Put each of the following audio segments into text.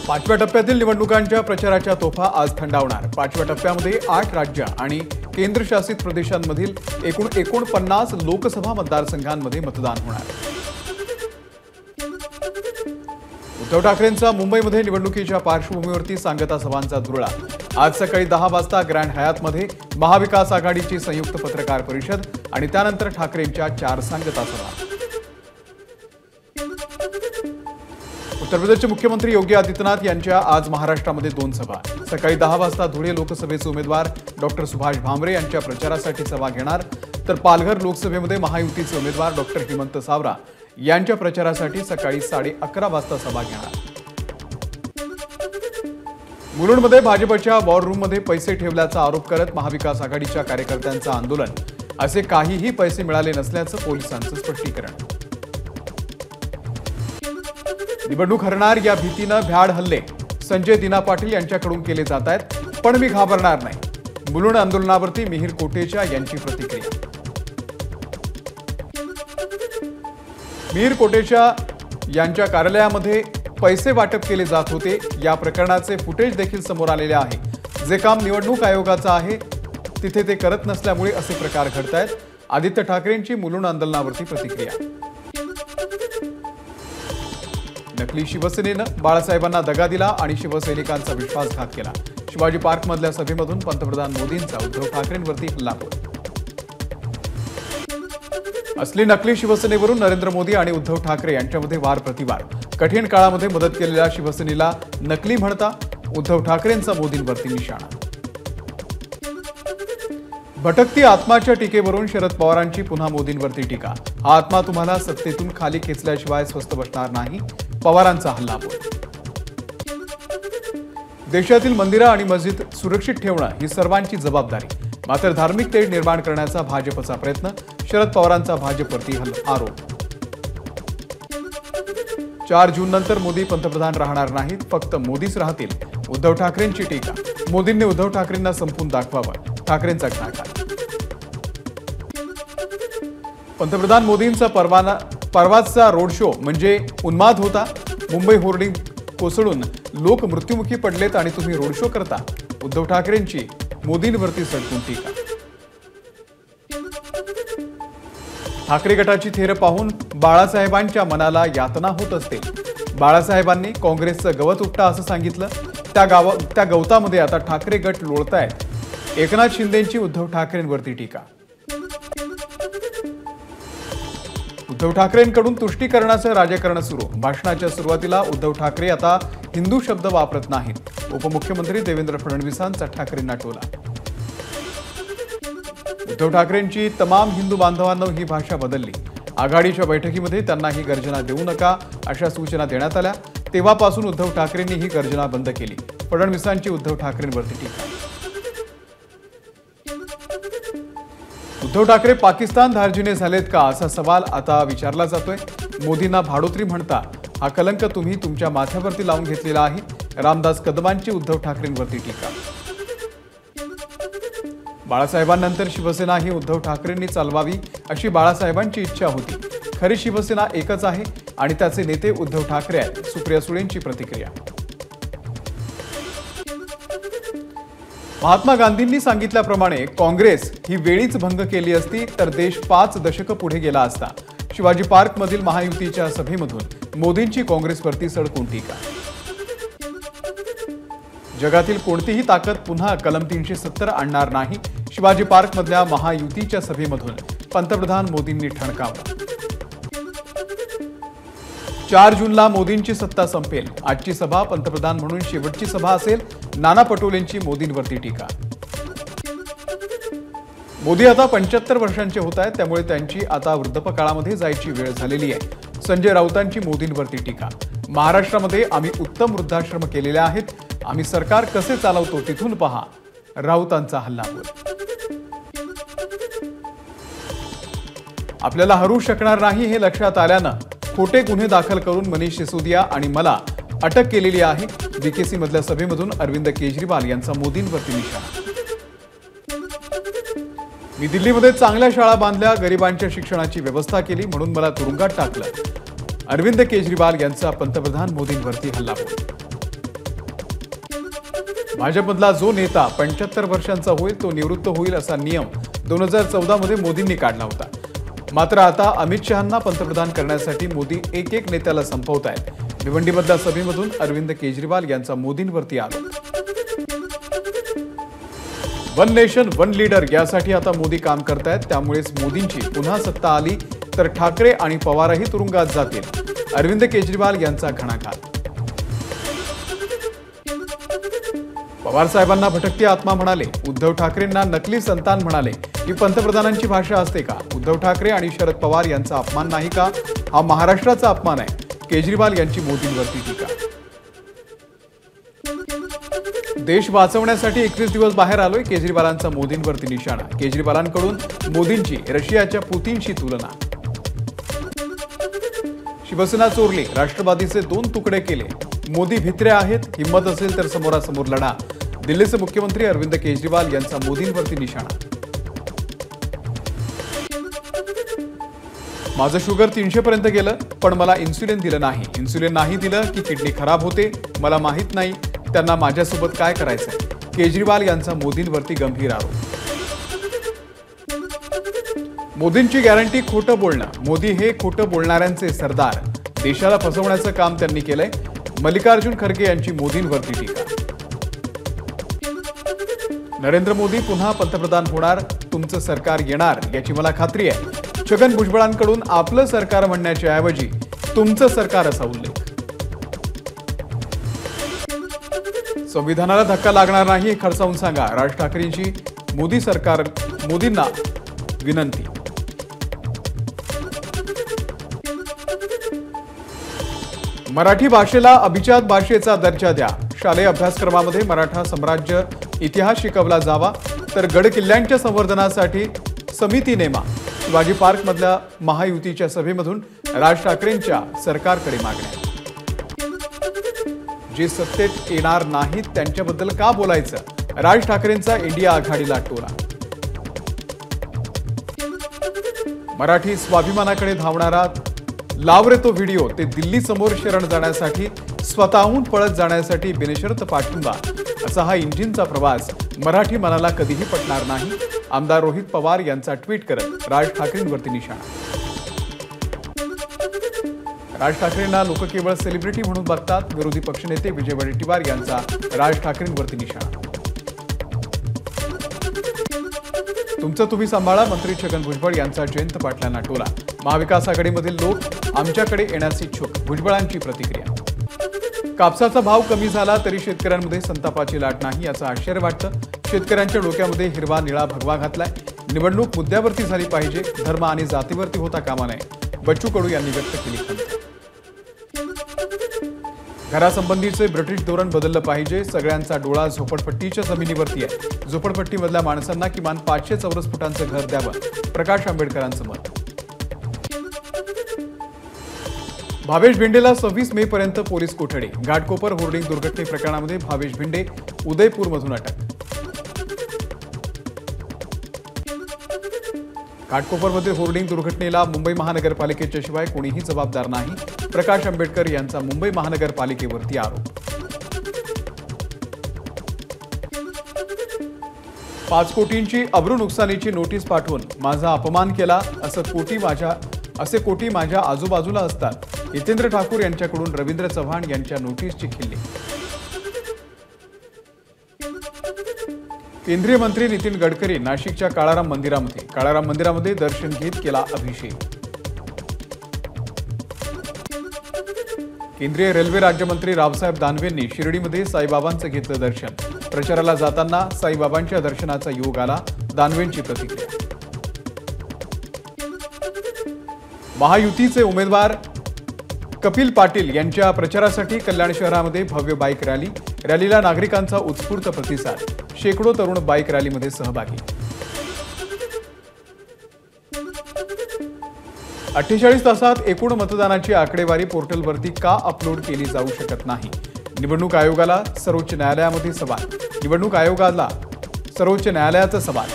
पाचव्या टप्प्यातील निवडणुकांच्या प्रचाराच्या तोफा आज थंडावणार। पाचव्या टप्प्यामध्ये 8 राज्य आणि केंद्रशासित प्रदेशांमधील एकूण 49 लोकसभा मतदारसंघांमध्ये मतदान होणार। उद्धव ठाकरेंचा मुंबईमध्ये निवडणुकीच्या पार्श्वभूमीवरती सांगता सभांचा धुरळा। आज सकाळी 10 वाजता ग्रँड हयातमध्ये महाविकास आघाडीची संयुक्त पत्रकार परिषद आणि त्यानंतर ठाकरेंच्या 4 सांगता सभा। उत्तर प्रदेशचे मुख्यमंत्री योगी आदित्यनाथ यांच्या आज महाराष्ट्रामध्ये 2 सभा। सकाळी 10 वाजता धुळे लोकसभेचे उमेदवार डॉक्टर सुभाष भामरे यांच्या प्रचारासाठी सभा घेणार, तर पालघर लोकसभेमध्ये महायुतीचे उमेदवार डॉक्टर हेमंत सावरा यांच्या प्रचारासाठी सकाळी 11:30 वाजता सभा घेणार। मुलुंडमध्ये भाजपच्या वॉर रूममध्ये पैसे ठेवल्याचा आरोप करत महाविकास आघाडीच्या कार्यकर्त्यांचं आंदोलन। असे काहीही पैसे मिळाले नसल्याचं पोलिसांचं स्पष्टीकरण। निवडणूक हरणार या भीतीनं भ्याड हल्ले संजय दिना पाटील यांच्याकडून केले जात आहेत, पण मी घाबरणार नाही। मुलुंड आंदोलनावरती मिहिर कोटेचा यांची प्रतिक्रिया। मिहिर कोटेचा यांच्या कार्यालयामध्ये पैसे वाटप केले जात होते या प्रकरणाचे फुटेज देखील समोर आलेले आहे। जे काम निवडणूक आयोगाचं आहे तिथे ते करत नसल्यामुळे असे प्रकार घडतायत। आदित्य ठाकरेंची मुलुंड आंदोलनावरती प्रतिक्रिया। नकली शिवसेनेनं बाळासाहेबांना दगा दिला आणि शिवसैनिकांचा विश्वासघात केला। शिवाजी पार्क मधल्या सभेमधून पंतप्रधान मोदींचा उद्धव ठाकरेंवरती हल्लाबोल। असली नकली शिवसेनेवरून नरेंद्र मोदी आणि उद्धव ठाकरे यांच्यामध्ये वार प्रतिवार। कठीण काळामध्ये मदत केलेल्या शिवसेनेला नकली म्हणता उद्धव ठाकरेंचा मोदींवरती निशाणा। भटकती आत्माच्या टीकेवरून शरद पवारांची पुन्हा मोदींवरती टीका। हा आत्मा तुम्हाला सत्तेतून खाली खेचल्याशिवाय स्वस्थ बसणार नाही, पवारांचा हल्लाबोल। देशातील मंदिरं आणि मस्जिद सुरक्षित ठेवणं ही सर्वांची जबाबदारी, मात्र धार्मिक तेढ निर्माण करण्याचा भाजपचा प्रयत्न। शरद पवारांचा भाजपवरती आरोप। 4 जून नंतर मोदी पंतप्रधान राहणार नाहीत, फक्त मोदीच राहतील, उद्धव ठाकरेंची टीका। मोदींनी उद्धव ठाकरेंना संपून दाखवावं, ठाकरेंचा ठाकरा। पंतप्रधान मोदींचा परवाचा रोड शो म्हणजे उन्माद होता। मुंबई होर्डिंग कोसळून लोक मृत्युमुखी पडलेत आणि तुम्ही रोड शो करता, उद्धव ठाकरेंची मोदींवरती सडकून टीका। ठाकरे गटाची थेर पाहून बाळासाहेबांच्या मनाला यातना होत असते। बाळासाहेबांनी काँग्रेसचं गवत उपटा असं सांगितलं। त्या गवतामध्ये आता ठाकरे गट लोळतायत। एकनाथ शिंदेंची उद्धव ठाकरेंवरती टीका। उद्धव ठाकरेंकडून तुष्टीकरणाचं राजकारण सुरू। भाषणाच्या सुरुवातीला उद्धव ठाकरे आता हिंदू शब्द वापरत नाहीत। उपमुख्यमंत्री देवेंद्र फडणवीसांचा ठाकरेंना टोला। उद्धव ठाकरेंची तमाम हिंदू बांधवांना ही भाषा बदलली। आघाडीच्या बैठकीमध्ये त्यांना ही गर्जना देऊ नका अशा सूचना देण्यात आल्या। तेव्हापासून उद्धव ठाकरेंनी ही गर्जना बंद केली। फडणवीसांची उद्धव ठाकरेंवरती टीका। उद्धव ठाकरे पाकिस्तान धार्जिणे झालेत का असा सवाल आता विचारला जातोय। मोदींना भाडोत्री म्हणता हा कलंक तुम्ही तुमच्या माथ्यावरती लावून घेतलेला आहे। रामदास कदमांची उद्धव ठाकरेंवरती टीका। बाळासाहेबांनंतर शिवसेना ही उद्धव ठाकरेंनी चालवावी अशी बाळासाहेबांची इच्छा होती। खरी शिवसेना एकच आहे आणि त्याचे नेते उद्धव ठाकरे आहेत, सुप्रिया सुळेंची प्रतिक्रिया। महात्मा गांधींनी सांगितल्याप्रमाणे काँग्रेस ही वेळीच भंग केली असती तर देश 5 दशकं पुढे गेला असता। शिवाजी पार्क मधील महायुतीच्या सभेमधून मोदींची काँग्रेसवरती सडकून टीका। जगातील कोणतीही ताकद पुन्हा कलम 370 आणणार नाही। शिवाजी पार्क मधल्या महायुतीच्या सभेमधून पंतप्रधान मोदींनी ठणकावलं। 4 जूनला मोदींची सत्ता संपेल। आजची सभा पंतप्रधान म्हणून शेवटची सभा असेल। नाना पटोलेंची मोदींवरती टीका। मोदी आता 75 वर्षांचे होत आहेत, त्यामुळे त्यांची आता वृद्धापकाळामध्ये जायची वेळ झालेली आहे। संजय राऊतांची मोदींवरती टीका। महाराष्ट्रामध्ये आम्ही उत्तम वृद्धाश्रम केलेले आहेत, आम्ही सरकार कसे चालवतो तिथून पहा, राऊतांचा हल्लाबोल। आपल्याला हरू शकणार नाही हे लक्षात आल्यानं खोटे गुन्हे दाखल करून मनीष सिसोदिया आणि मला अटक केलेली आहे। बीकेसी मधल्या सभेमधून अरविंद केजरीवाल यांचा मोदींवरती निशाणा। मी दिल्लीमध्ये चांगल्या शाळा बांधल्या, गरिबांच्या शिक्षणाची व्यवस्था केली म्हणून मला तुरुंगात टाकलं। अरविंद केजरीवाल यांचा पंतप्रधान मोदींवरती हल्लाबोल। भाजपमधला जो नेता 75 वर्षांचा होईल तो निवृत्त होईल असा नियम 2014 मध्ये मोदींनी काढला होता. मात्र आता अमित शहांना पंतप्रधान करण्यासाठी मोदी एक नेत्याला संपवतायत. भिवंडीमधल्या सभेमधून अरविंद केजरीवाल यांचा मोदींवरती आरोप. वन नेशन वन लीडर यासाठी आता मोदी काम करतायत. त्यामुळेच मोदींची पुन्हा सत्ता आली तर ठाकरे आणि पवारही तुरुंगात जातील. अरविंद केजरीवाल यांचा घणाघात. पवार साहेबांना भटकती आत्मा म्हणाले. उद्धव ठाकरेंना नकली संतान म्हणाले. ही पंतप्रधानांची भाषा असते का? उद्धव ठाकरे आणि शरद पवार यांचा अपमान नाही का? हा महाराष्ट्राचा अपमान आहे. केजरीवाल यांची मोदींवरती टीका. देश वाचवण्यासाठी 21 दिवस बाहेर आलोय. केजरीवालांचा मोदींवरती निशाणा. केजरीवालांकडून मोदींची रशियाच्या पुतीनशी तुलना. शिवसेना चोरली. राष्ट्रवादीचे 2 तुकडे केले. मोदी भित्रे आहेत. हिम्मत असेल तर समोरासमोर लढा. दिल्लीचे मुख्यमंत्री अरविंद केजरीवाल यांचा मोदींवरती निशाणा. माझं शुगर 300 पर्यंत गेलं पण मला इन्सुलिन दिलं नाही. इन्सुलिन नाही दिलं की किडनी खराब होते. मला माहित नाही त्यांना माझ्यासोबत काय करायचंय. केजरीवाल यांचा मोदींवरती गंभीर आरोप. मोदींची गॅरंटी खोटं बोलणं. मोदी हे खोटं बोलणाऱ्यांचे सरदार. देशाला फसवण्याचं काम त्यांनी केलंय. मल्लिकार्जुन खरगे यांची मोदींवरती टीका. नरेंद्र मोदी पुन्हा पंतप्रधान होणार. तुमचं सरकार येणार याची मला खात्री आहे. छगन भुजबळांकडून आपलं सरकार म्हणण्याच्या ऐवजी तुमचं सरकार असा उल्लेख. संविधानाला धक्का लागणार नाही हे खडसावून सांगा. राज ठाकरेंची मोदींना विनंती. मराठी भाषेला अभिजात भाषेचा दर्जा द्या. शालेय अभ्यासक्रमामध्ये मराठा साम्राज्य इतिहास शिकवला जावा. तर गड किल्ल्यांच्या संवर्धनासाठी समिती नेमा. शिवाजी पार्क मधल्या महायुतीच्या सभेमधून राज ठाकरेंच्या सरकारकडे मागण्या. जे सत्तेत येणार नाहीत त्यांच्याबद्दल का बोलायचं? राज ठाकरेंचा इंडिया आघाडीला टोला. मराठी स्वाभिमानाकडे धावणारा लाव रे तो व्हिडिओ. ते दिल्ली समोर शरण जाण्यासाठी स्वतःहून पळत जाण्यासाठी बिनशर्त पाठिंबा. असा हा इंजिनचा प्रवास मराठी मनाला कधीही पटणार नाही. आमदार रोहित पवार यांचा ट्विट करत राज ठाकरेंवरती निशाणा. राज ठाकरेंना लोक केवळ सेलिब्रिटी म्हणून बघतात. विरोधी पक्षनेते विजय वडेट्टीवार यांचा राज ठाकरेंवरती निशाणा. तुमचं तुम्ही सांभाळा. मंत्री छगन भुजबळ यांचा जयंत पाटलांना टोला. महाविकास आघाडीमधील लोक आमच्याकडे येण्यास इच्छुक. भुजबळांची प्रतिक्रिया. कापसाचा भाव कमी झाला तरी शेतकऱ्यांमध्ये संतापाची लाट नाही याचं आश्चर्य वाटतं. शेतकऱ्यांच्या डोक्यामध्ये हिरवा निळा भगवा घातलाय. निवडणूक मुद्द्यावरती झाली पाहिजे. धर्म आणि जातीवरती होता कामा नये. बच्चू कडू यांनी व्यक्त केली खंत. घरासंबंधीचे ब्रिटिश धोरण बदललं पाहिजे. सगळ्यांचा डोळा झोपडपट्टीच्या जमिनीवरती आहे. झोपडपट्टीमधल्या माणसांना किमान 500 चौरस फुटांचं घर द्यावं. प्रकाश आंबेडकरांचं मत. भावेश भिंडेला 26 मे पर्यंत पोलीस कोठडी. घाटकोपर होर्डिंग दुर्घटने प्रकरणामध्ये भावेश भिंडे उदयपूरमधून अटक. घाटकोपरमध्ये होर्डिंग दुर्घटनेला मुंबई महानगरपालिकेच्या शिवाय कोणीही जबाबदार नाही. प्रकाश आंबेडकर यांचा मुंबई महानगरपालिकेवरती आरोप. 5 कोटींची अब्रू नुकसानीची नोटीस पाठवून माझा अपमान केला असे कोटी माझ्या आजूबाजूला असतात. हितेंद्र ठाकूर यांच्याकडून रवींद्र चव्हाण यांच्या नोटीसची खिल्ली. केंद्रीय मंत्री नितीन गडकरी नाशिकच्या काळाराम मंदिरामध्ये दर्शन घेत केला अभिषेक. केंद्रीय रेल्वे राज्यमंत्री रावसाहेब दानवेंनी शिर्डीमध्ये साईबाबांचं घेतलं दर्शन. प्रचाराला जाताना साईबाबांच्या दर्शनाचा योग आला. दानवेंची प्रतिक्रिया. महायुतीचे उमेदवार कपिल पाटील यांच्या प्रचारासाठी कल्याण शहरामध्ये भव्य बाईक रॅली. रॅलीला नागरिकांचा उत्स्फूर्त प्रतिसाद. शेकडो तरुण बाईक रॅलीमध्ये सहभागी. 48 तासात एकूण मतदानाची आकडेवारी पोर्टलवरती का अपलोड केली जाऊ शकत नाही? निवडणूक आयोगाला सर्वोच्च न्यायालयामध्ये सवाल. सर्वोच्च न्यायालयाचा सवाल.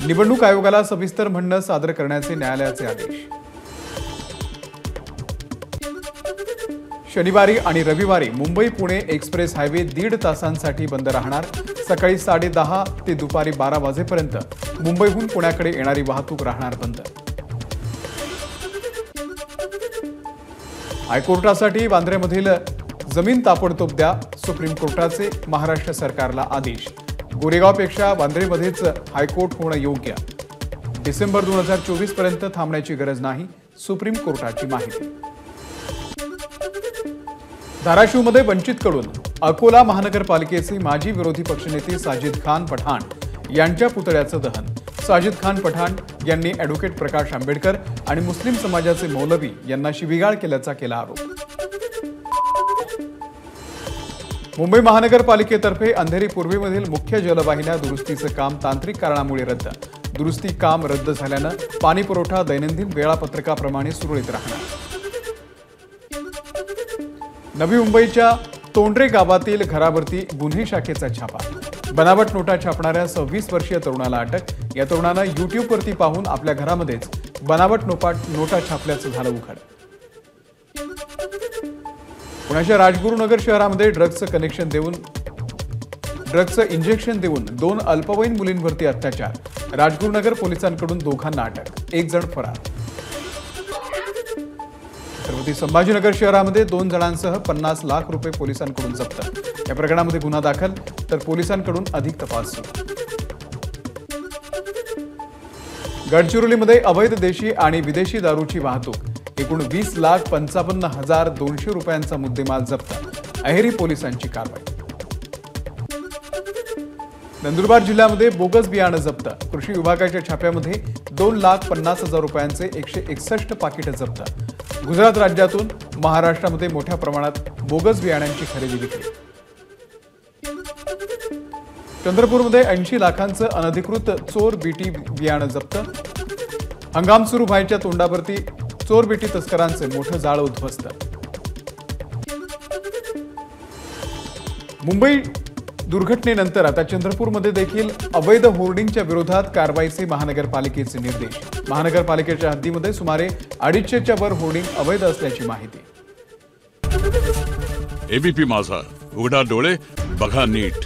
निवडणूक आयोगाला सविस्तर म्हणणं सादर करण्याचे न्यायालयाचे आदेश. शनिवारी आणि रविवारी मुंबई पुणे एक्सप्रेस हायवे 1.5 तासांसाठी बंद राहणार। सकाळी 10:30 ते दुपारी 12 वाजेपर्यंत मुंबईहून पुण्याकडे येणारी वाहतूक राहणार बंद। हायकोर्टासाठी वांद्र्यामधील जमीन ताबडतोब द्या, सुप्रीम कोर्टाचे महाराष्ट्र सरकारला आदेश। गोरेगावपेक्षा वांद्रेमध्येच हायकोर्ट होणं योग्य। डिसेंबर 2024 पर्यंत थांबण्याची गरज नाही, सुप्रीम कोर्टाची माहिती। धाराशिवमध्ये वंचितकडून अकोला महानगरपालिकेचे माजी विरोधी पक्षनेते साजिद खान पठाण यांच्या पुतळ्याचं दहन। साजिद खान पठाण यांनी ॲडव्होकेट प्रकाश आंबेडकर आणि मुस्लिम समाजाचे मौलवी यांना शिवीगाळ केल्याचा केला आरोप। मुंबई महानगरपालिकेतर्फे अंधेरी पूर्वेमधील मुख्य जलवाहिन्या दुरुस्तीचं काम तांत्रिक कारणामुळे रद्द। दुरुस्ती काम रद्द झाल्यानं पाणी पुरवठा दैनंदिन वेळापत्रकाप्रमाणे सुरळीत राहणार। नवी मुंबईच्या तोंडरे गावातील घरावरती गुन्हे शाखेचा छापा। बनावट नोटा छापणाऱ्या 26 वर्षीय तरुणाला अटक। या तरुणानं युट्यूबवरती पाहून आपल्या घरामध्येच बनावट नोटा छापल्याचं झालं उघड। पुण्याच्या राजगुरुनगर शहरामध्ये ड्रग्सचं इंजेक्शन देऊन 2 अल्पवयीन मुलींवरती अत्याचार। राजगुरुनगर पोलिसांकडून दोघांना अटक, 1 जण फरार। छत्रपती संभाजीनगर शहरामध्ये 2 जणांसह 50 लाख रुपये पोलिसांकडून जप्त। या प्रकरणामध्ये गुन्हा दाखल, तर पोलिसांकडून अधिक तपास सुरू। गडचिरोलीमध्ये अवैध देशी आणि विदेशी दारूची वाहतूक। एकूण 20,55,200 रुपयांचा मुद्देमाल जप्त। अहेरी पोलिसांची कारवाई। नंदुरबार जिल्ह्यामध्ये बोगस बियाणं जप्त। कृषी विभागाच्या छाप्यामध्ये 2,50,000 रुपयांचे 161 पाकिटं जप्त। गुजरात राज्यातून महाराष्ट्रामध्ये मोठ्या प्रमाणात बोगस बियाण्यांची खरेदी विक्री। चंद्रपूरमध्ये 80 लाखांचं अनधिकृत चोर बीटी बियाणं जप्त। हंगाम सुरू व्हायच्या तोंडावरती चोर बीटी तस्करांचे मोठं जाळं उद्ध्वस्त। मुंबई दुर्घटनेनंतर आता चंद्रपूरमध्ये देखील अवैध होर्डिंगच्या विरोधात कारवाईचे महानगरपालिकेचे निर्देश। महानगरपालिकेच्या हद्दीमध्ये सुमारे 250च्या वर होर्डिंग अवैध असल्याची माहिती। एबीपी माझा, उघडा डोळे बघा नीट।